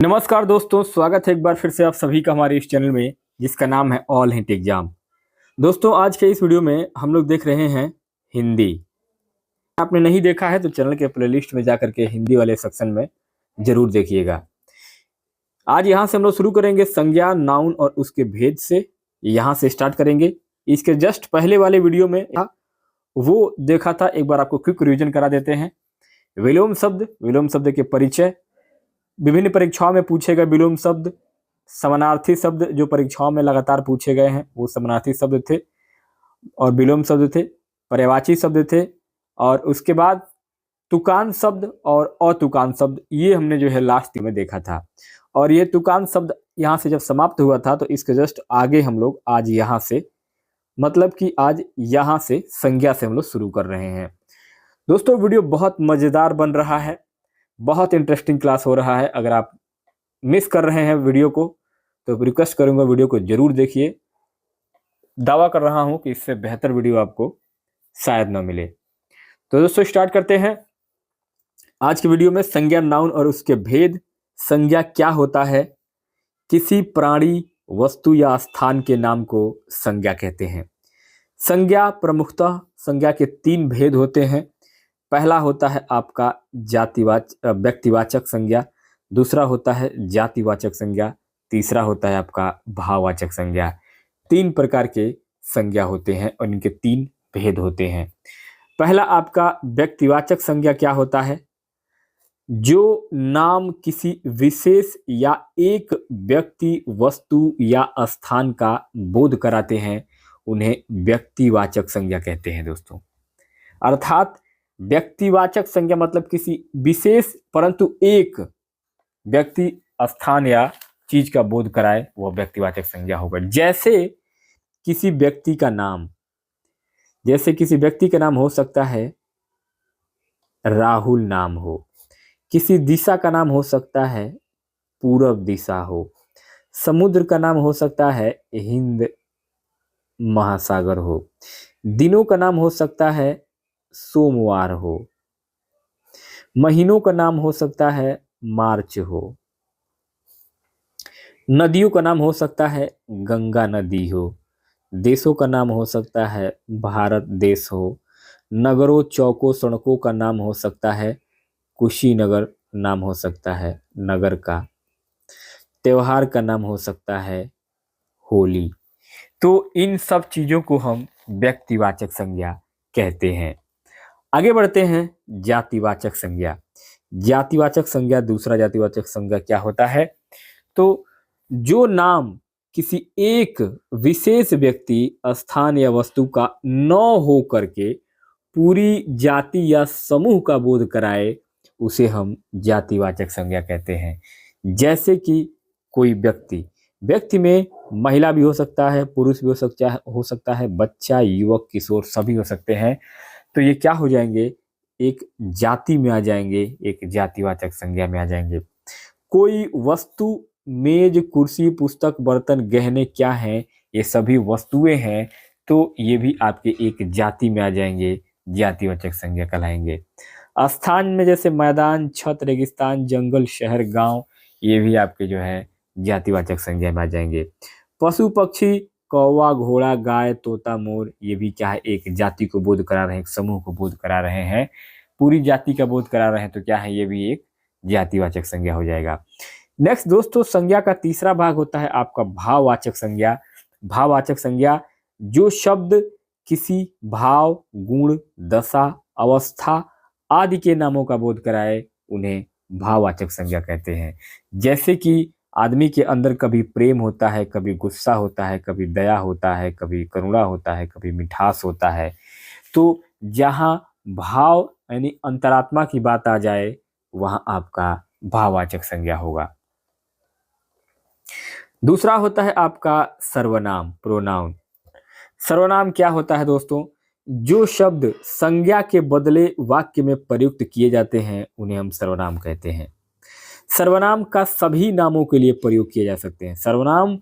नमस्कार दोस्तों, स्वागत है एक बार फिर से आप सभी का हमारे इस चैनल में जिसका नाम है ऑल हिंट एग्जाम। दोस्तों, आज के इस वीडियो में हम लोग देख रहे हैं हिंदी। आपने नहीं देखा है तो चैनल के प्लेलिस्ट में जाकर के हिंदी वाले सेक्शन में जरूर देखिएगा। आज यहाँ से हम लोग शुरू करेंगे संज्ञा, नाउन और उसके भेद से। यहाँ से स्टार्ट करेंगे। इसके जस्ट पहले वाले वीडियो में वो देखा था, एक बार आपको क्विक रिवीजन करा देते हैं। विलोम शब्द के परिचय, विभिन्न परीक्षाओं में पूछे गए विलोम शब्द, समानार्थी शब्द जो परीक्षाओं में लगातार पूछे गए हैं वो समानार्थी शब्द थे और विलोम शब्द थे, पर्यायवाची शब्द थे, और उसके बाद तुकान शब्द और अतुकान शब्द, ये हमने जो है लास्ट में देखा था। और ये तुकान शब्द यहाँ से जब समाप्त हुआ था तो इसके जस्ट आगे हम लोग आज यहाँ से मतलब कि आज यहाँ से संज्ञा से हम लोग शुरू कर रहे हैं। दोस्तों, वीडियो बहुत मज़ेदार बन रहा है, बहुत इंटरेस्टिंग क्लास हो रहा है। अगर आप मिस कर रहे हैं वीडियो को तो रिक्वेस्ट करूंगा वीडियो को जरूर देखिए। दावा कर रहा हूं कि इससे बेहतर वीडियो आपको शायद ना मिले। तो दोस्तों, स्टार्ट करते हैं आज की वीडियो में। संज्ञा, नाउन और उसके भेद। संज्ञा क्या होता है? किसी प्राणी, वस्तु या स्थान के नाम को संज्ञा कहते हैं। संज्ञा प्रमुखतः संज्ञा के 3 भेद होते हैं। पहला होता है आपका व्यक्तिवाचक संज्ञा, दूसरा होता है जातिवाचक संज्ञा, तीसरा होता है आपका भाववाचक संज्ञा। 3 प्रकार के संज्ञा होते हैं और इनके 3 भेद होते हैं। पहला आपका व्यक्तिवाचक संज्ञा क्या होता है? जो नाम किसी विशेष या एक व्यक्ति, वस्तु या स्थान का बोध कराते हैं उन्हें व्यक्तिवाचक संज्ञा कहते हैं दोस्तों। अर्थात व्यक्तिवाचक संज्ञा मतलब किसी विशेष परंतु एक व्यक्ति, स्थान या चीज का बोध कराए वह व्यक्तिवाचक संज्ञा होगा। जैसे किसी व्यक्ति का नाम हो सकता है राहुल नाम हो, किसी दिशा का नाम हो सकता है पूरब दिशा हो, समुद्र का नाम हो सकता है हिंद महासागर हो, दिनों का नाम हो सकता है सोमवार हो, महीनों का नाम हो सकता है मार्च हो, नदियों का नाम हो सकता है गंगा नदी हो, देशों का नाम हो सकता है भारत देश हो, नगरों, चौकों, सड़कों का नाम हो सकता है कुशीनगर नाम हो सकता है नगर का, त्योहार का नाम हो सकता है होली। तो इन सब चीजों को हम व्यक्तिवाचक संज्ञा कहते हैं। आगे बढ़ते हैं जातिवाचक संज्ञा। जातिवाचक संज्ञा, दूसरा जातिवाचक संज्ञा क्या होता है? तो जो नाम किसी एक विशेष व्यक्ति, स्थान या वस्तु का न हो करके पूरी जाति या समूह का बोध कराए उसे हम जातिवाचक संज्ञा कहते हैं। जैसे कि कोई व्यक्ति में महिला भी हो सकता है, पुरुष भी हो सकता है, बच्चा, युवक, किशोर सभी हो सकते हैं। तो ये क्या हो जाएंगे? एक जाति में आ जाएंगे, एक जातिवाचक संज्ञा में आ जाएंगे। कोई वस्तु, मेज, कुर्सी, पुस्तक, बर्तन, गहने क्या हैं? ये सभी वस्तुएं हैं, तो ये भी आपके एक जाति में आ जाएंगे, जातिवाचक संज्ञा कहलाएंगे। स्थान में जैसे मैदान, छत, रेगिस्तान, जंगल, शहर, गांव, ये भी आपके जो है जातिवाचक संज्ञा में आ जाएंगे। पशु पक्षी, कौवा, घोड़ा, गाय, तोता, मोर, ये भी क्या है? एक जाति को बोध करा रहे हैं, एक समूह को बोध करा रहे हैं, पूरी जाति का बोध करा रहे हैं, तो क्या है? ये भी एक जातिवाचक संज्ञा हो जाएगा। नेक्स्ट दोस्तों, संज्ञा का तीसरा भाग होता है आपका भाववाचक संज्ञा। भाववाचक संज्ञा, जो शब्द किसी भाव, गुण, दशा, अवस्था आदि के नामों का बोध कराए उन्हें भाववाचक संज्ञा कहते हैं। जैसे कि आदमी के अंदर कभी प्रेम होता है, कभी गुस्सा होता है, कभी दया होता है, कभी करुणा होता है, कभी मिठास होता है। तो जहाँ भाव यानी अंतरात्मा की बात आ जाए वहाँ आपका भाववाचक संज्ञा होगा। दूसरा होता है आपका सर्वनाम, प्रोनाउन। सर्वनाम क्या होता है दोस्तों? जो शब्द संज्ञा के बदले वाक्य में प्रयुक्त किए जाते हैं उन्हें हम सर्वनाम कहते हैं। सर्वनाम का सभी नामों के लिए प्रयोग किए जा सकते हैं। सर्वनाम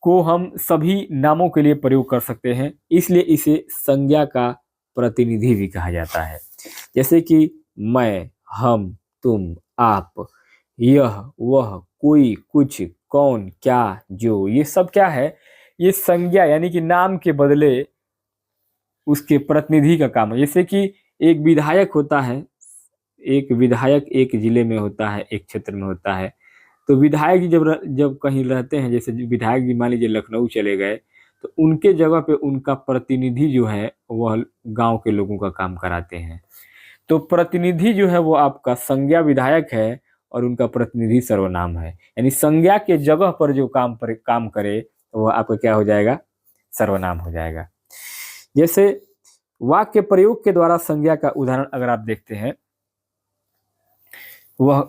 को हम सभी नामों के लिए प्रयोग कर सकते हैं, इसलिए इसे संज्ञा का प्रतिनिधि भी कहा जाता है। जैसे कि मैं, हम, तुम, आप, यह, वह, कोई, कुछ, कौन, क्या, जो, ये सब क्या है? ये संज्ञा यानी कि नाम के बदले उसके प्रतिनिधि का काम है। जैसे कि एक विधायक होता है, एक विधायक एक जिले में होता है, एक क्षेत्र में होता है। तो विधायक जी जब कहीं रहते हैं, जैसे विधायक जी मान लीजिए लखनऊ चले गए, तो उनके जगह पे उनका प्रतिनिधि जो है वह गाँव के लोगों का काम कराते हैं। तो प्रतिनिधि जो है वो आपका संज्ञा विधायक है और उनका प्रतिनिधि सर्वनाम है। यानी संज्ञा के जगह पर जो काम करे तो वह आपका क्या हो जाएगा? सर्वनाम हो जाएगा। जैसे वाक्य प्रयोग के द्वारा संज्ञा का उदाहरण अगर आप देखते हैं, वह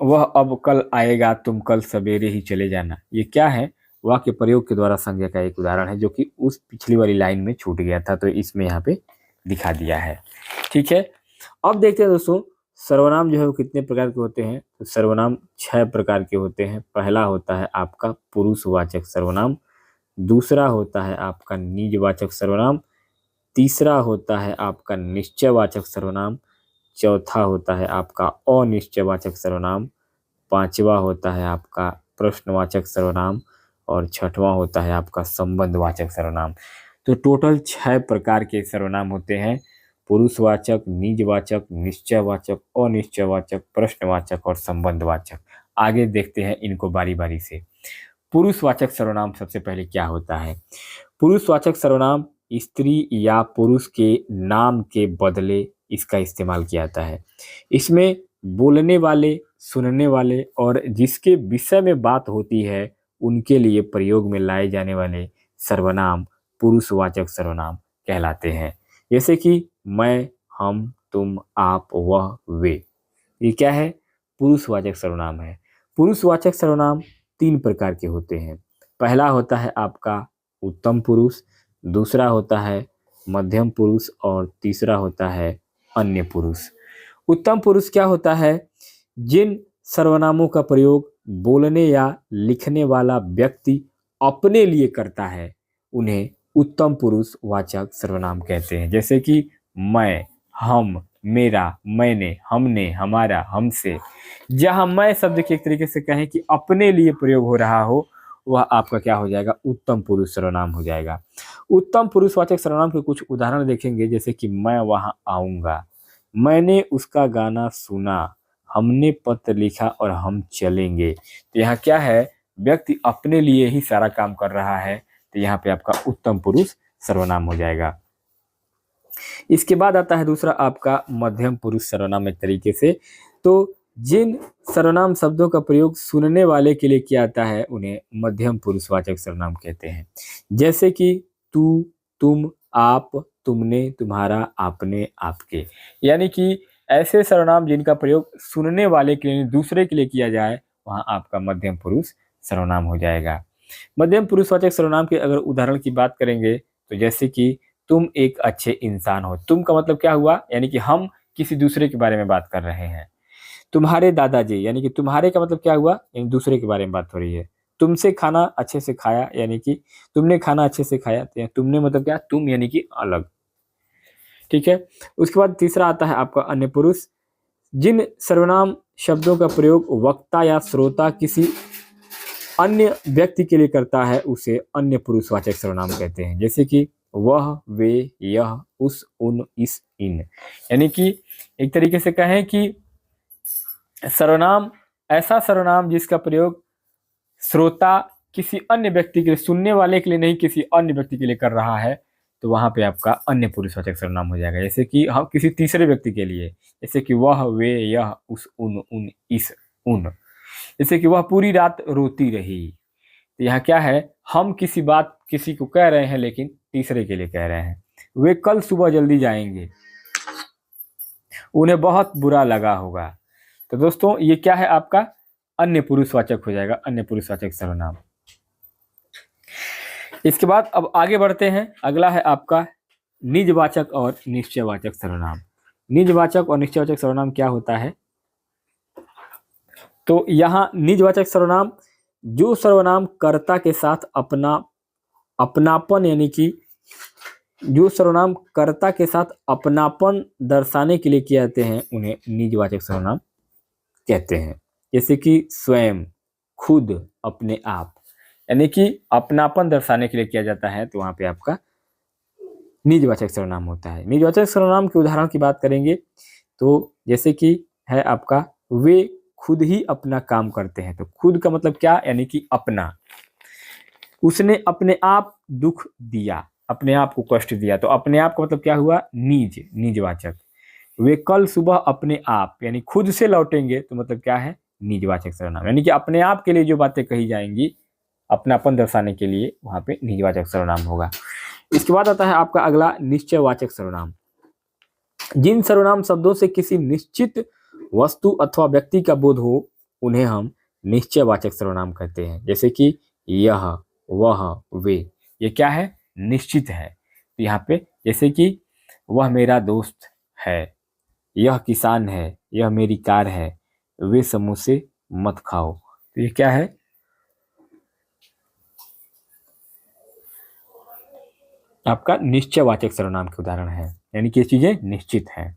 वह अब कल आएगा, तुम कल सवेरे ही चले जाना। ये क्या है? वाक्य प्रयोग के द्वारा संज्ञा का एक उदाहरण है, जो कि उस पिछली वाली लाइन में छूट गया था, तो इसमें यहाँ पे दिखा दिया है। ठीक है, अब देखते हैं दोस्तों सर्वनाम जो है वो कितने प्रकार के होते हैं। तो सर्वनाम 6 प्रकार के होते हैं। पहला होता है आपका पुरुषवाचक सर्वनाम, दूसरा होता है आपका निजवाचक सर्वनाम, तीसरा होता है आपका निश्चयवाचक सर्वनाम, चौथा होता है आपका अनिश्चयवाचक सर्वनाम, पांचवा होता है आपका प्रश्नवाचक सर्वनाम और छठवां होता है आपका संबंधवाचक सर्वनाम। तो टोटल 6 प्रकार के सर्वनाम होते हैं: पुरुषवाचक, निजवाचक, निश्चयवाचक, अनिश्चयवाचक, प्रश्नवाचक और संबंधवाचक। आगे देखते हैं इनको बारी बारी से। पुरुषवाचक सर्वनाम सबसे पहले क्या होता है? पुरुषवाचक सर्वनाम स्त्री या पुरुष के नाम के बदले इसका इस्तेमाल किया जाता है। इसमें बोलने वाले, सुनने वाले और जिसके विषय में बात होती है उनके लिए प्रयोग में लाए जाने वाले सर्वनाम पुरुषवाचक सर्वनाम कहलाते हैं। जैसे कि मैं, हम, तुम, आप, वह, वे। ये क्या है? पुरुषवाचक सर्वनाम है। पुरुषवाचक सर्वनाम 3 प्रकार के होते हैं। पहला होता है आपका उत्तम पुरुष, दूसरा होता है मध्यम पुरुष और तीसरा होता है अन्य पुरुष। उत्तम पुरुष क्या होता है? जिन सर्वनामों का प्रयोग बोलने या लिखने वाला व्यक्ति अपने लिए करता है उन्हें उत्तम पुरुष वाचक सर्वनाम कहते हैं। जैसे कि मैं, हम, मेरा, मैंने, हमने, हमारा, हमसे। जहां मैं शब्द के एक तरीके से कहें कि अपने लिए प्रयोग हो रहा हो, वह आपका क्या हो जाएगा? उत्तम पुरुष सर्वनाम हो जाएगा। उत्तम पुरुषवाचक सर्वनाम के कुछ उदाहरण देखेंगे, जैसे कि मैं वहां आऊंगा, मैंने उसका गाना सुना, हमने पत्र लिखा और हम चलेंगे। तो यहाँ क्या है? व्यक्ति अपने लिए ही सारा काम कर रहा है, तो यहाँ पे आपका उत्तम पुरुष सर्वनाम हो जाएगा। इसके बाद आता है दूसरा आपका मध्यम पुरुष सर्वनाम एक तरीके से। तो जिन सर्वनाम शब्दों का प्रयोग सुनने वाले के लिए किया जाता है उन्हें मध्यम पुरुषवाचक सर्वनाम कहते हैं। जैसे कि तू, तुम, आप, तुमने, तुम्हारा, आपने, आपके। यानी कि ऐसे सर्वनाम जिनका प्रयोग सुनने वाले के लिए, दूसरे के लिए किया जाए, वहां आपका मध्यम पुरुष सर्वनाम हो जाएगा। मध्यम पुरुषवाचक सर्वनाम के अगर उदाहरण की बात करेंगे तो जैसे कि तुम एक अच्छे इंसान हो। तुम का मतलब क्या हुआ? यानी कि हम किसी दूसरे के बारे में बात कर रहे हैं। तुम्हारे दादाजी, यानी कि तुम्हारे का मतलब क्या हुआ? यानी दूसरे के बारे में बात हो रही है। तुमसे खाना अच्छे से खाया, यानी कि तुमने खाना अच्छे से खाया। तो तुमने मतलब क्या? तुम, यानी कि अलग। ठीक है, उसके बाद तीसरा आता है आपका अन्य पुरुष। जिन सर्वनाम शब्दों का प्रयोग वक्ता या श्रोता किसी अन्य व्यक्ति के लिए करता है उसे अन्य पुरुषवाचक सर्वनाम कहते हैं। जैसे कि वह, वे, यह, उस, उन, इस, इन। यानी कि एक तरीके से कहें कि सर्वनाम ऐसा सर्वनाम जिसका प्रयोग श्रोता किसी अन्य व्यक्ति के लिए, सुनने वाले के लिए नहीं, किसी अन्य व्यक्ति के लिए कर रहा है, तो वहां पे आपका अन्य पुरुषवाचक सर्वनाम हो जाएगा। जैसे कि हम किसी तीसरे व्यक्ति के लिए, जैसे कि वह, वे, यह, उस, उन, इस, उन। जैसे कि वह पूरी रात रोती रही। तो यहाँ क्या है? हम किसी बात किसी को कह रहे हैं लेकिन तीसरे के लिए कह रहे हैं। वे कल सुबह जल्दी जाएंगे, उन्हें बहुत बुरा लगा होगा। तो दोस्तों ये क्या है? आपका अन्य पुरुषवाचक हो जाएगा, अन्य पुरुषवाचक सर्वनाम। इसके बाद अब आगे बढ़ते हैं। अगला है आपका निजवाचक और निश्चयवाचक सर्वनाम। निजवाचक और निश्चयवाचक सर्वनाम क्या होता है? तो यहाँ निजवाचक सर्वनाम जो सर्वनाम कर्ता के साथ अपनापन, यानी कि जो सर्वनाम कर्ता के साथ अपनापन दर्शाने के लिए किए जाते हैं उन्हें निजवाचक सर्वनाम कहते हैं। जैसे कि स्वयं, खुद, अपने आप, यानी कि अपनापन दर्शाने के लिए किया जाता है, तो वहां पे आपका निजवाचक सर्वनाम होता है। निजवाचक सर्वनाम के उदाहरण की बात करेंगे तो जैसे कि है आपका वे खुद ही अपना काम करते हैं। तो खुद का मतलब क्या, यानी कि अपना। उसने अपने आप दुख दिया, अपने आप को कष्ट दिया, तो अपने आप का मतलब क्या हुआ, निज, निजवाचक। वे कल सुबह अपने आप, यानी खुद से लौटेंगे, तो मतलब क्या है, निजवाचक सर्वनाम, यानी कि अपने आप के लिए जो बातें कही जाएंगी अपनापन दर्शाने के लिए, वहां पे निजवाचक सर्वनाम होगा। इसके बाद आता है आपका अगला निश्चयवाचक सर्वनाम। जिन सर्वनाम शब्दों से किसी निश्चित वस्तु अथवा व्यक्ति का बोध हो उन्हें हम निश्चयवाचक सर्वनाम कहते हैं। जैसे कि यह, वह, वे, ये क्या है, निश्चित है। तो यहाँ पे जैसे कि वह मेरा दोस्त है, यह किसान है, यह मेरी कार है, वे समोसे मत खाओ, तो ये क्या है, आपका निश्चयवाचक सर्वनाम के उदाहरण है, यानी कि ये चीजें निश्चित हैं।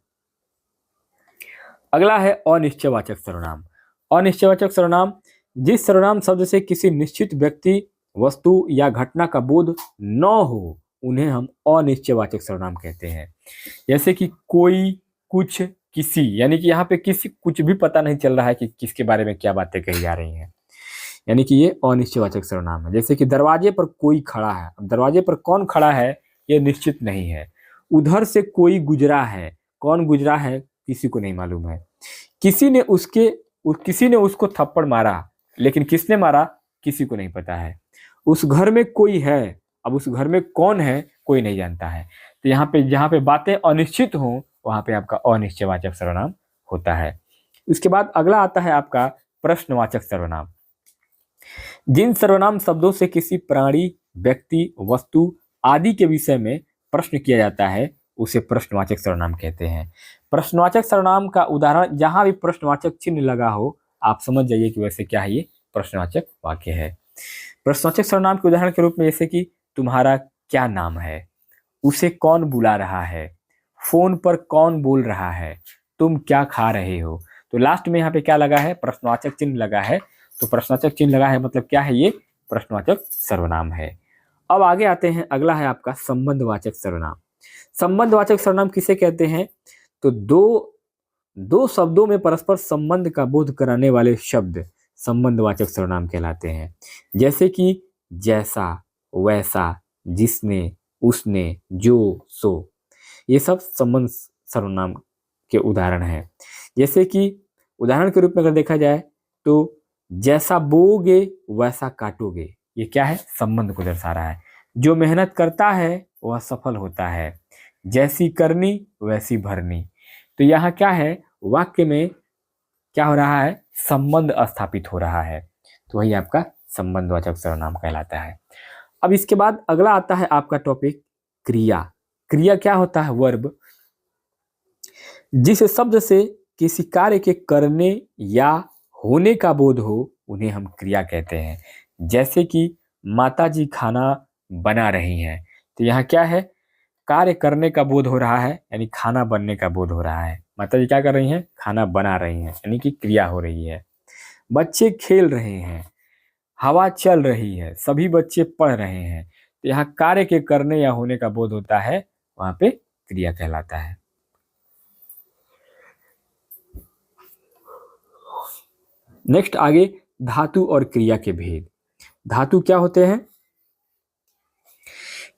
अगला है अनिश्चयवाचक सर्वनाम। अनिश्चयवाचक सर्वनाम, जिस सर्वनाम शब्द से किसी निश्चित व्यक्ति, वस्तु या घटना का बोध न हो उन्हें हम अनिश्चयवाचक सर्वनाम कहते हैं। जैसे कि कोई, कुछ, किसी, यानी कि यहाँ पे किसी कुछ भी पता नहीं चल रहा है कि किसके बारे में क्या बातें कही जा रही हैं, यानी कि ये अनिश्चयवाचक सर्वनाम है। जैसे कि दरवाजे पर कोई खड़ा है, अब दरवाजे पर कौन खड़ा है ये निश्चित नहीं है। उधर से कोई गुजरा है, कौन गुजरा है किसी को नहीं मालूम है। किसी ने उसको थप्पड़ मारा, लेकिन किसने मारा किसी को नहीं पता है। उस घर में कोई है, अब उस घर में कौन है कोई नहीं जानता है। तो यहाँ पे जहाँ पे बातें अनिश्चित हों वहां पे आपका अनिश्चयवाचक सर्वनाम होता है। इसके बाद अगला आता है आपका प्रश्नवाचक सर्वनाम। जिन सर्वनाम शब्दों से किसी प्राणी, व्यक्ति, वस्तु आदि के विषय में प्रश्न किया जाता है उसे प्रश्नवाचक सर्वनाम कहते हैं। प्रश्नवाचक सर्वनाम का उदाहरण, जहां भी प्रश्नवाचक चिन्ह लगा हो आप समझ जाइए कि वैसे क्या है, ये प्रश्नवाचक वाक्य है। प्रश्नवाचक सर्वनाम के उदाहरण के रूप में जैसे कि तुम्हारा क्या नाम है, उसे कौन बुला रहा है, फोन पर कौन बोल रहा है, तुम क्या खा रहे हो। तो लास्ट में यहाँ पे क्या लगा है, प्रश्नवाचक चिन्ह लगा है। तो प्रश्नवाचक चिन्ह लगा है मतलब क्या है, ये प्रश्नवाचक सर्वनाम है। अब आगे आते हैं, अगला है आपका संबंधवाचक सर्वनाम। संबंधवाचक सर्वनाम किसे कहते हैं, तो दो शब्दों में परस्पर संबंध का बोध कराने वाले शब्द संबंधवाचक सर्वनाम कहलाते हैं। जैसे कि जैसा, वैसा, जिसने, उसने, जो, सो, ये सब संबंध सर्वनाम के उदाहरण हैं। जैसे कि उदाहरण के रूप में अगर देखा जाए तो जैसा बोओगे वैसा काटोगे, ये क्या है, संबंध को दर्शा रहा है। जो मेहनत करता है वह सफल होता है, जैसी करनी वैसी भरनी। तो यहाँ क्या है, वाक्य में क्या हो रहा है, संबंध स्थापित हो रहा है, तो वही आपका संबंधवाचक सर्वनाम कहलाता है। अब इसके बाद अगला आता है आपका टॉपिक क्रिया। क्रिया क्या होता है, वर्ब। जिस शब्द से किसी कार्य के करने या होने का बोध हो उन्हें हम क्रिया कहते हैं। जैसे कि माताजी खाना बना रही हैं, तो यहाँ क्या है, कार्य करने का बोध हो रहा है, यानी खाना बनने का बोध हो रहा है। माताजी क्या कर रही हैं, खाना बना रही हैं, यानी कि क्रिया हो रही है। बच्चे खेल रहे हैं, हवा चल रही है, सभी बच्चे पढ़ रहे हैं, तो यहाँ कार्य के करने या होने का बोध होता है, वहां पे क्रिया कहलाता है। नेक्स्ट आगे धातु और क्रिया के भेद। धातु क्या होते हैं,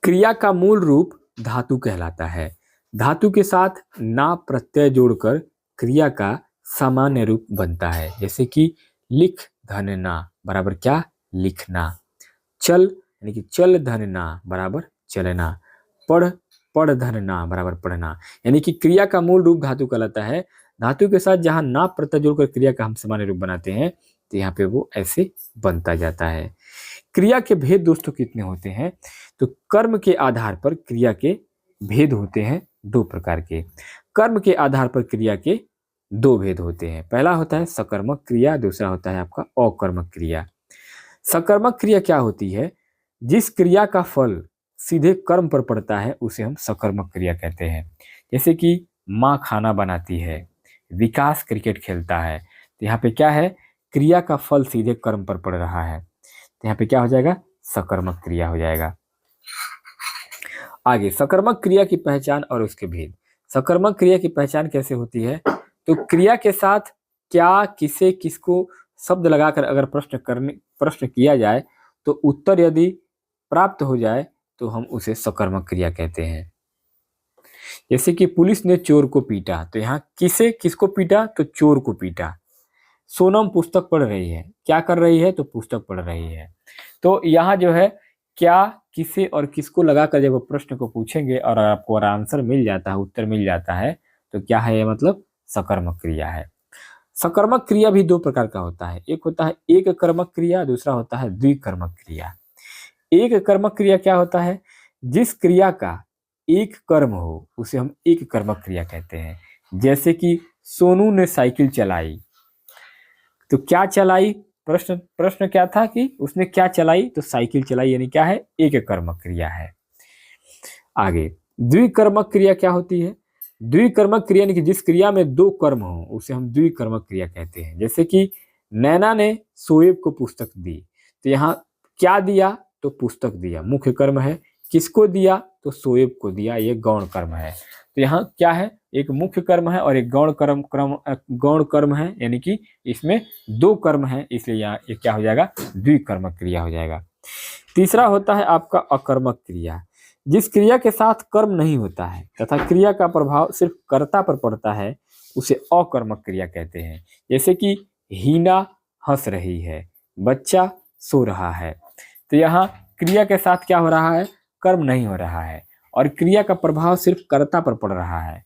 क्रिया का मूल रूप धातु कहलाता है। धातु के साथ ना प्रत्यय जोड़कर क्रिया का सामान्य रूप बनता है। जैसे कि लिख धनना बराबर क्या, लिखना। चल यानी कि चल धनना बराबर चलना। पढ़ पढ़ धनना बराबर पढ़ना, यानी कि क्रिया का मूल रूप धातु कहलाता है। धातु के साथ जहां ना प्रत्यय जोड़कर क्रिया का हम सामान्य रूप बनाते हैं तो यहाँ पे वो ऐसे बनता जाता है। क्रिया के भेद दोस्तों कितने होते हैं, तो कर्म के आधार पर क्रिया के भेद होते हैं दो प्रकार के। कर्म के आधार पर क्रिया के दो भेद होते हैं। पहला होता है सकर्मक क्रिया, दूसरा होता है आपका अकर्मक क्रिया। सकर्मक क्रिया क्या होती है, जिस क्रिया का फल सीधे कर्म पर पड़ता है उसे हम सकर्मक क्रिया कहते हैं। जैसे कि माँ खाना बनाती है, विकास क्रिकेट खेलता है, तो यहाँ पे क्या है, क्रिया का फल सीधे कर्म पर पड़ रहा है, तो यहाँ पे क्या हो जाएगा, सकर्मक क्रिया हो जाएगा। आगे सकर्मक क्रिया की पहचान और उसके भेद। सकर्मक क्रिया की पहचान कैसे होती है, तो क्रिया के साथ क्या, किसे, किसको शब्द लगाकर अगर प्रश्न किया जाए तो उत्तर यदि प्राप्त हो जाए तो हम उसे सकर्मक क्रिया कहते हैं। जैसे कि पुलिस ने चोर को पीटा, तो यहाँ किसे, किसको पीटा, तो चोर को पीटा। सोनम पुस्तक पढ़ रही है, क्या कर रही है, तो पुस्तक पढ़ रही है। तो यहाँ जो है क्या, किसे और किसको लगाकर जब प्रश्न को पूछेंगे और आपको आंसर मिल जाता है, उत्तर मिल जाता है, तो क्या है ये, मतलब सकर्मक क्रिया है। सकर्मक क्रिया भी दो प्रकार का होता है, एक होता है एक कर्मक क्रिया, दूसरा होता है द्विकर्मक क्रिया। एक कर्मक क्रिया क्या होता है, जिस क्रिया का एक कर्म हो उसे हम एक कर्मक क्रिया कहते हैं। जैसे कि सोनू ने साइकिल चलाई, तो क्या चलाई, प्रश्न क्या था कि उसने क्या चलाई, तो साइकिल चलाई, यानी क्या है, एक कर्मक क्रिया है। आगे द्विकर्मक क्रिया क्या होती है, द्विकर्मक क्रिया यानी कि जिस क्रिया में दो कर्म हो उसे हम द्विकर्मक क्रिया कहते हैं। जैसे कि नैना ने शोएब को पुस्तक दी, तो यहाँ क्या दिया, तो पुस्तक दिया, मुख्य कर्म है। किसको दिया, तो शोएब को दिया, ये गौण कर्म है। तो यहाँ क्या है, एक मुख्य कर्म है और एक गौण कर्म है, यानी कि इसमें दो कर्म है, इसलिए यहाँ ये क्या हो जाएगा, द्विकर्मक क्रिया हो जाएगा। तीसरा होता है आपका अकर्मक क्रिया, जिस क्रिया के साथ कर्म नहीं होता है तथा क्रिया का प्रभाव सिर्फ कर्ता पर पड़ता है उसे अकर्मक क्रिया कहते हैं। जैसे कि हीना हंस रही है, बच्चा सो रहा है, तो यहाँ क्रिया के साथ क्या हो रहा है, कर्म नहीं हो रहा है और क्रिया का प्रभाव सिर्फ कर्ता पर पड़ रहा है,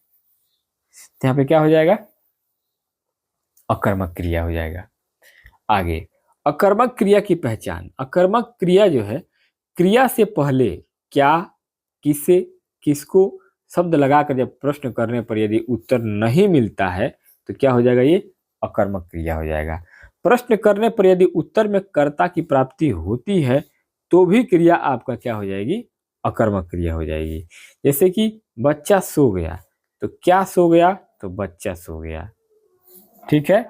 तो यहाँ पे क्या हो जाएगा, अकर्मक क्रिया हो जाएगा। आगे अकर्मक क्रिया की पहचान। अकर्मक क्रिया जो है, क्रिया से पहले क्या, किसे, किसको शब्द लगाकर जब प्रश्न करने पर यदि उत्तर नहीं मिलता है तो क्या हो जाएगा, ये अकर्मक क्रिया हो जाएगा। प्रश्न करने पर यदि उत्तर में कर्ता की प्राप्ति होती है तो भी क्रिया आपका क्या हो जाएगी, अकर्मक क्रिया हो जाएगी। जैसे कि बच्चा सो गया, तो क्या सो गया, तो बच्चा सो गया। ठीक है,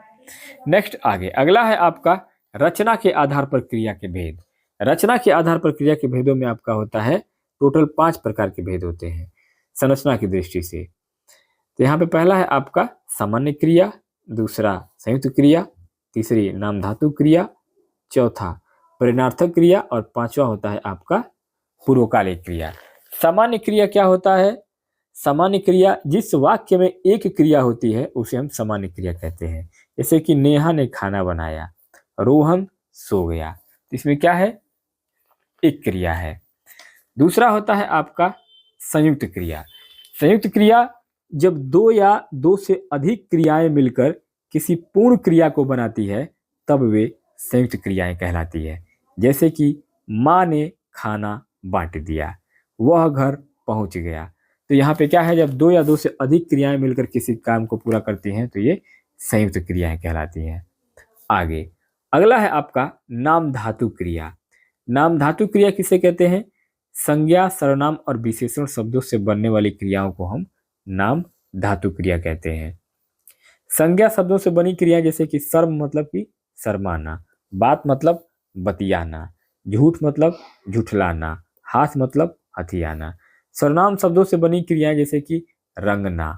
नेक्स्ट आगे अगला है आपका रचना के आधार पर क्रिया के भेद। रचना के आधार पर क्रिया के भेदों में आपका होता है टोटल 5 प्रकार के भेद होते हैं संरचना की दृष्टि से। तो यहाँ पे पहला है आपका सामान्य क्रिया, दूसरा संयुक्त क्रिया, तीसरी नाम धातु क्रिया, चौथा परिणार्थक क्रिया और पांचवा होता है आपका पूर्वकालिक क्रिया। सामान्य क्रिया क्या होता है, सामान्य क्रिया जिस वाक्य में एक क्रिया होती है उसे हम सामान्य क्रिया कहते हैं। जैसे कि नेहा ने खाना बनाया, रोहन सो गया, तो इसमें क्या है, एक क्रिया है। दूसरा होता है आपका संयुक्त क्रिया। संयुक्त क्रिया जब दो या दो से अधिक क्रियाएं मिलकर किसी पूर्ण क्रिया को बनाती है तब वे संयुक्त क्रियाएं कहलाती है। जैसे कि माँ ने खाना बांट दिया, वह घर पहुंच गया, तो यहाँ पे क्या है, जब दो या दो से अधिक क्रियाएं मिलकर किसी काम को पूरा करती हैं तो ये संयुक्त क्रियाएं कहलाती हैं। आगे अगला है आपका नाम धातु क्रिया। नाम धातु क्रिया किसे कहते हैं, संज्ञा, सर्वनाम और विशेषण शब्दों से बनने वाली क्रियाओं को हम नाम धातु क्रिया कहते हैं। संज्ञा शब्दों से बनी क्रिया जैसे कि शर्म मतलब कि शर्माना, बात मतलब बतियाना, झूठ मतलब झुठलाना, हाथ मतलब हथियाना। सर्वनाम शब्दों से बनी क्रियाएं जैसे कि रंगना,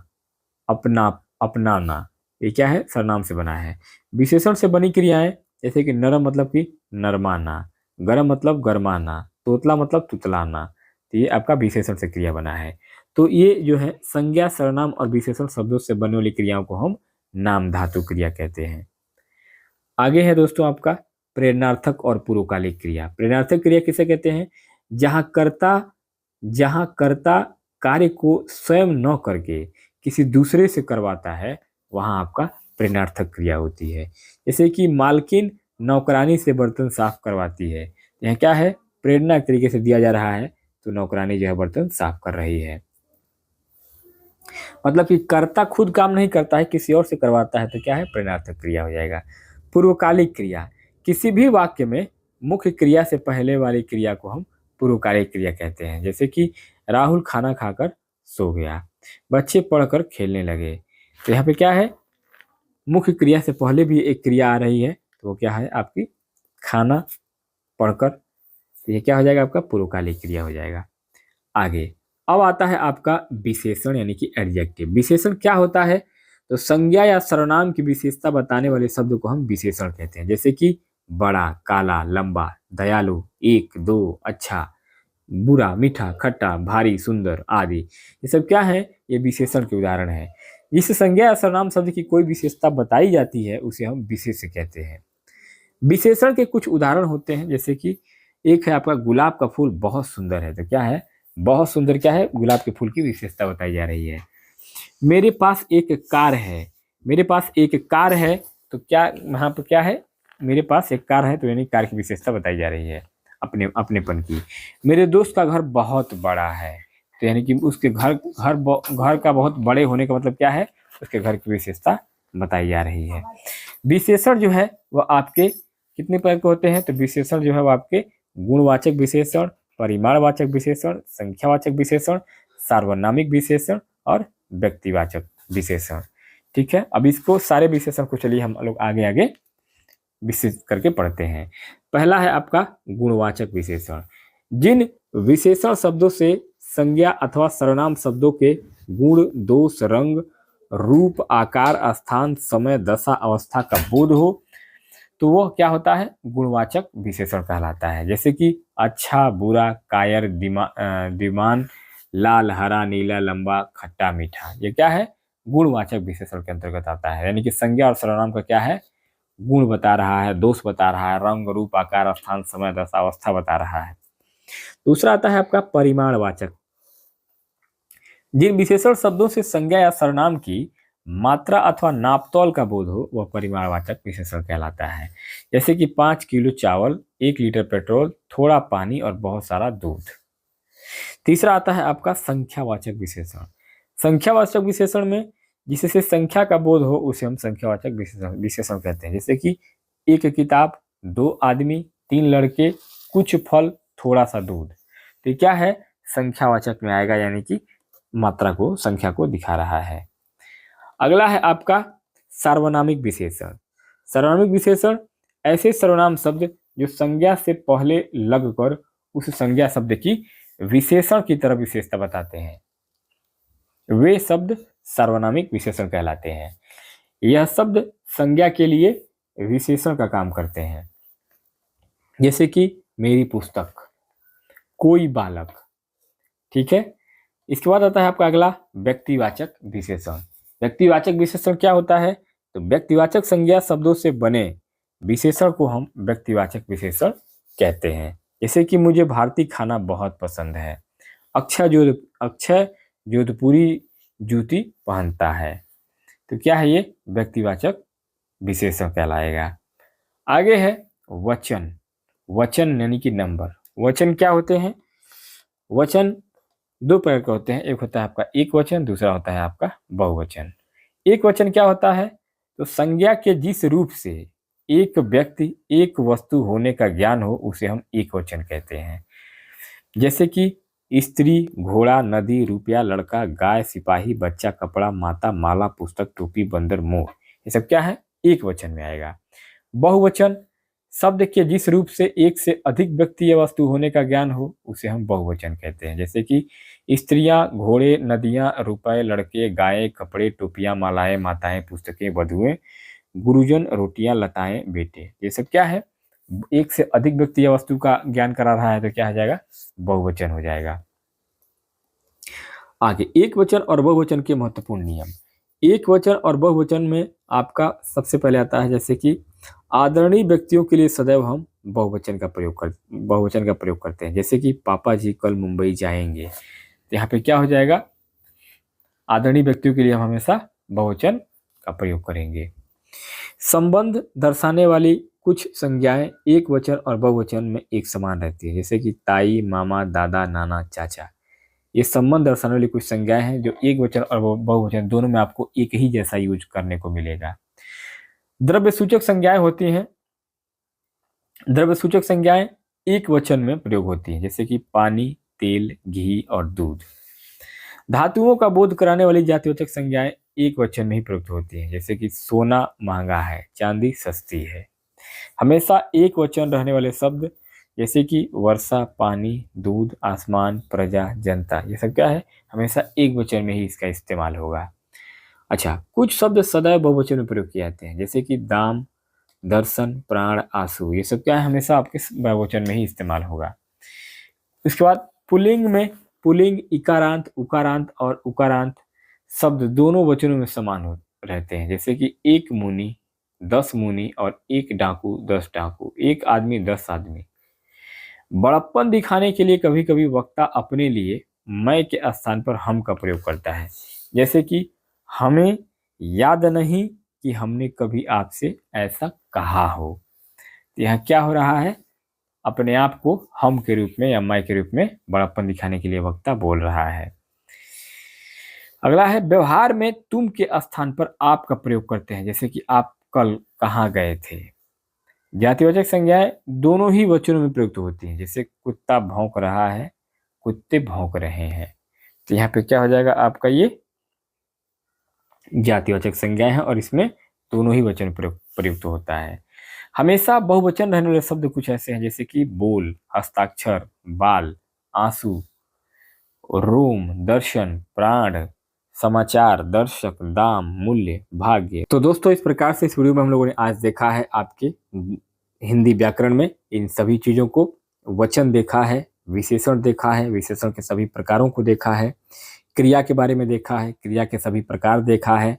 अपना, अपनाना, ये क्या है, सर्वनाम से बना है। विशेषण से बनी क्रियाएं जैसे कि नरम मतलब कि नरमाना, गरम मतलब गरमाना, तोतला मतलब तुतलाना, तो ये आपका विशेषण से क्रिया बना है। तो ये जो है संज्ञा, सर्वनाम और विशेषण शब्दों से बनने वाली क्रियाओं को हम नाम धातु क्रिया कहते हैं। आगे है दोस्तों आपका प्रेरणार्थक और पूर्वकालिक क्रिया। प्रेरणार्थक क्रिया किसे कहते हैं, जहां कर्ता कार्य को स्वयं न करके किसी दूसरे से करवाता है वहां आपका प्रेरणार्थक क्रिया होती है। जैसे कि मालकिन नौकरानी से बर्तन साफ करवाती है, यह क्या है, प्रेरणा एक तरीके से दिया जा रहा है, तो नौकरानी जो है बर्तन साफ कर रही है। मतलब कि कर्ता खुद काम नहीं करता है, किसी और से करवाता है, तो क्या है, प्रेरणार्थक क्रिया हो जाएगा। पूर्वकालिक क्रिया, किसी भी वाक्य में मुख्य क्रिया से पहले वाली क्रिया को हम पूर्वकालिक क्रिया कहते हैं। जैसे कि राहुल खाना खाकर सो गया, बच्चे पढ़कर खेलने लगे, तो यहाँ पे क्या है, मुख्य क्रिया से पहले भी एक क्रिया आ रही है तो वो क्या है आपकी खाना पढ़कर, तो ये क्या हो जाएगा आपका पूर्वकालिक क्रिया हो जाएगा। आगे अब आता है आपका विशेषण यानी कि एडजेक्टिव। विशेषण क्या होता है, तो संज्ञा या सर्वनाम की विशेषता बताने वाले शब्द को हम विशेषण कहते हैं। जैसे कि बड़ा, काला, लंबा, दयालु, एक, दो, अच्छा, बुरा, मीठा, खट्टा, भारी, सुंदर आदि, ये सब क्या है, ये विशेषण के उदाहरण है। जिस संज्ञा या सर्वनाम शब्द की कोई विशेषता बताई जाती है उसे हम विशेष्य कहते हैं। विशेषण के कुछ उदाहरण होते हैं, जैसे कि एक है आपका गुलाब का फूल बहुत सुंदर है, तो क्या है, बहुत सुंदर क्या है, गुलाब के फूल की विशेषता बताई जा रही है। मेरे पास एक कार है, मेरे पास एक कार है, तो क्या यहाँ पर क्या है, मेरे पास एक कार है, तो यानी कार की विशेषता बताई जा रही है अपनेपन की। मेरे दोस्त का घर बहुत बड़ा है, तो यानी कि उसके घर का बहुत बड़े होने का मतलब क्या है, उसके घर की विशेषता बताई जा रही है। विशेषण जो है वह आपके कितने प्रकार के होते हैं, तो विशेषण जो है वो आपके गुणवाचक विशेषण, परिमाणवाचक विशेषण, संख्यावाचक विशेषण, सार्वनामिक विशेषण और व्यक्तिवाचक विशेषण। ठीक है, अब इसको सारे विशेषण को चलिए हम लोग आगे आगे विशेष करके पढ़ते हैं। पहला है आपका गुणवाचक विशेषण। जिन विशेषण शब्दों से संज्ञा अथवा सर्वनाम शब्दों के गुण, दोष, रंग, रूप, आकार, स्थान, समय, दशा, अवस्था का बोध हो, तो वह क्या होता है, गुणवाचक विशेषण कहलाता है। जैसे कि अच्छा, बुरा, कायर, द्विमान, लाल, हरा, नीला, लंबा, खट्टा, मीठा, ये क्या है, गुणवाचक विशेषण के अंतर्गत आता है। यानी कि संज्ञा और सर्वनाम का क्या है, गुण बता रहा है, दोष बता रहा है, रंग, रूप, आकार, स्थान, समय, दशा, अवस्था बता रहा है। दूसरा आता है आपका परिमाणवाचक। जिन विशेषण शब्दों से संज्ञा या सर्वनाम की मात्रा अथवा नापतोल का बोध हो वह परिमाणवाचक विशेषण कहलाता है। जैसे कि 5 किलो चावल, 1 लीटर पेट्रोल, थोड़ा पानी और बहुत सारा दूध। तीसरा आता है आपका संख्यावाचक विशेषण। संख्यावाचक विशेषण में जिससे संख्या का बोध हो उसे हम संख्यावाचक विशेषण कहते हैं। जैसे कि 1 किताब, 2 आदमी, 3 लड़के, कुछ फल, थोड़ा सा दूध, तो क्या है, संख्यावाचक में आएगा, यानी कि मात्रा को, संख्या को दिखा रहा है। अगला है आपका सार्वनामिक विशेषण। सार्वनामिक विशेषण ऐसे सर्वनाम शब्द जो संज्ञा से पहले लगकर उस संज्ञा शब्द की विशेषण की तरह विशेषता बताते हैं, वे शब्द सार्वनामिक विशेषण कहलाते हैं। यह शब्द संज्ञा के लिए विशेषण का काम करते हैं। जैसे कि मेरी पुस्तक, कोई बालक। ठीक है, इसके बाद आता है आपका अगला व्यक्तिवाचक विशेषण। व्यक्तिवाचक विशेषण क्या होता है, तो व्यक्तिवाचक संज्ञा शब्दों से बने विशेषण को हम व्यक्तिवाचक विशेषण कहते हैं। जैसे कि मुझे भारतीय खाना बहुत पसंद है, अक्षय जोधपुरी जूती पहनता है, तो क्या है, ये व्यक्तिवाचक विशेषण कहलाएगा। आगे है वचन। वचन यानी कि नंबर। वचन क्या होते हैं, वचन 2 प्रकार के होते हैं, एक होता है आपका एक वचन, दूसरा होता है आपका बहुवचन। एक वचन क्या होता है, तो संज्ञा के जिस रूप से एक व्यक्ति, एक वस्तु होने का ज्ञान हो उसे हम एक वचन कहते हैं। जैसे कि स्त्री, घोड़ा, नदी, रुपया, लड़का, गाय, सिपाही, बच्चा, कपड़ा, माता, माला, पुस्तक, टोपी, बंदर, मोर, ये सब क्या है, एक वचन में आएगा। बहुवचन शब्द के जिस रूप से एक से अधिक व्यक्ति या वस्तु होने का ज्ञान हो उसे हम बहुवचन कहते हैं। जैसे कि स्त्रियां, घोड़े, नदियां, रुपए, लड़के, गाय, कपड़े, टोपियां, मालाएं, माताएं, पुस्तकें, वधुएं, गुरुजन, रोटियां, लताएं, बेटे, ये सब क्या है, एक से अधिक व्यक्ति या वस्तु का ज्ञान करा रहा है, तो क्या हो जाएगा, बहुवचन हो जाएगा। आगे एक वचन और बहुवचन के महत्वपूर्ण नियम। एक वचन और बहुवचन में आपका सबसे पहले आता है, जैसे कि आदरणीय व्यक्तियों के लिए सदैव हम बहुवचन का प्रयोग करते हैं। जैसे कि पापा जी कल मुंबई जाएंगे, तो यहाँ पे क्या हो जाएगा, आदरणीय व्यक्तियों के लिए हम हमेशा बहुवचन का प्रयोग करेंगे। संबंध दर्शाने वाली कुछ संज्ञाएं एक वचन और बहुवचन में एक समान रहती है। जैसे कि ताई, मामा, दादा, नाना, चाचा, ये संबंध दर्शाने वाली कुछ संज्ञाएं हैं जो एक वचन और बहुवचन दोनों में आपको एक ही जैसा यूज करने को मिलेगा। द्रव्य सूचक संज्ञाएं होती हैं। द्रव्य सूचक संज्ञाएं एक वचन में प्रयोग होती हैं, जैसे कि पानी, तेल, घी और दूध। धातुओं का बोध कराने वाली जातिवाचक संज्ञाएं एक वचन में ही प्रयुक्त होती हैं। जैसे कि सोना महंगा है, चांदी सस्ती है। हमेशा एक वचन रहने वाले शब्द जैसे कि वर्षा, पानी, दूध, आसमान, प्रजा, जनता, ये सब क्या है, हमेशा एक वचन में ही इसका इस्तेमाल होगा। अच्छा, कुछ शब्द सदैव बहुवचन में प्रयोग किए जाते हैं जैसे कि दाम, दर्शन, प्राण, आंसू, ये सब क्या है, हमेशा आपके बहुवचन में ही इस्तेमाल होगा। इसके बाद पुल्लिंग में पुल्लिंग इकारांत, उकारांत और उकारांत शब्द दोनों वचनों में समान रहते हैं जैसे कि एक मुनि, 10 मुनि और एक डाकू, 10 डाकू, एक आदमी, 10 आदमी। बड़प्पन दिखाने के लिए कभी कभी वक्ता अपने लिए मैं के स्थान पर हम का प्रयोग करता है जैसे कि हमें याद नहीं कि हमने कभी आपसे ऐसा कहा हो। तो यहाँ क्या हो रहा है, अपने आप को हम के रूप में या मैं के रूप में बड़प्पन दिखाने के लिए वक्ता बोल रहा है। अगला है व्यवहार में तुम के स्थान पर आप का प्रयोग करते हैं जैसे कि आप कल कहाँ गए थे। जातिवाचक संज्ञाएं दोनों ही वचनों में प्रयुक्त होती हैं जैसे कुत्ता भौंक रहा है, कुत्ते भौंक रहे हैं। तो यहाँ पे क्या हो जाएगा, आपका ये जातिवाचक संज्ञाएं है और इसमें दोनों ही वचन प्रयुक्त होता है। हमेशा बहुवचन रहने वाले शब्द कुछ ऐसे हैं जैसे कि बोल, हस्ताक्षर, बाल, आंसू, रोम, दर्शन, प्राण, समाचार, दर्शक, दाम, मूल्य, भाग्य। तो दोस्तों इस प्रकार से इस वीडियो में हम लोगों ने आज देखा है आपके हिंदी व्याकरण में इन सभी चीजों को, वचन देखा है, विशेषण देखा है, विशेषण के सभी प्रकारों को देखा है, क्रिया के बारे में देखा है, क्रिया के सभी प्रकार देखा है।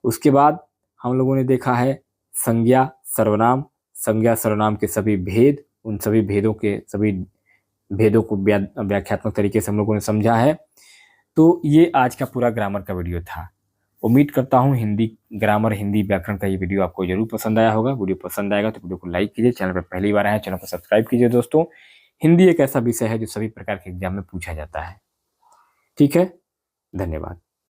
उसके बाद हम लोगों ने देखा है संज्ञा, सर्वनाम, संज्ञा सर्वनाम के सभी भेद, उन सभी भेदों के सभी भेदों को व्याख्यात्मक तरीके से हम लोगों ने समझा है। तो ये आज का पूरा ग्रामर का वीडियो था। उम्मीद करता हूँ हिंदी ग्रामर, हिंदी व्याकरण का ये वीडियो आपको जरूर पसंद आया होगा। वीडियो पसंद आएगा तो वीडियो को लाइक कीजिए, चैनल पर पहली बार आए चैनल को सब्सक्राइब कीजिए। दोस्तों हिंदी एक ऐसा विषय है जो सभी प्रकार के एग्जाम में पूछा जाता है। ठीक है, धन्यवाद।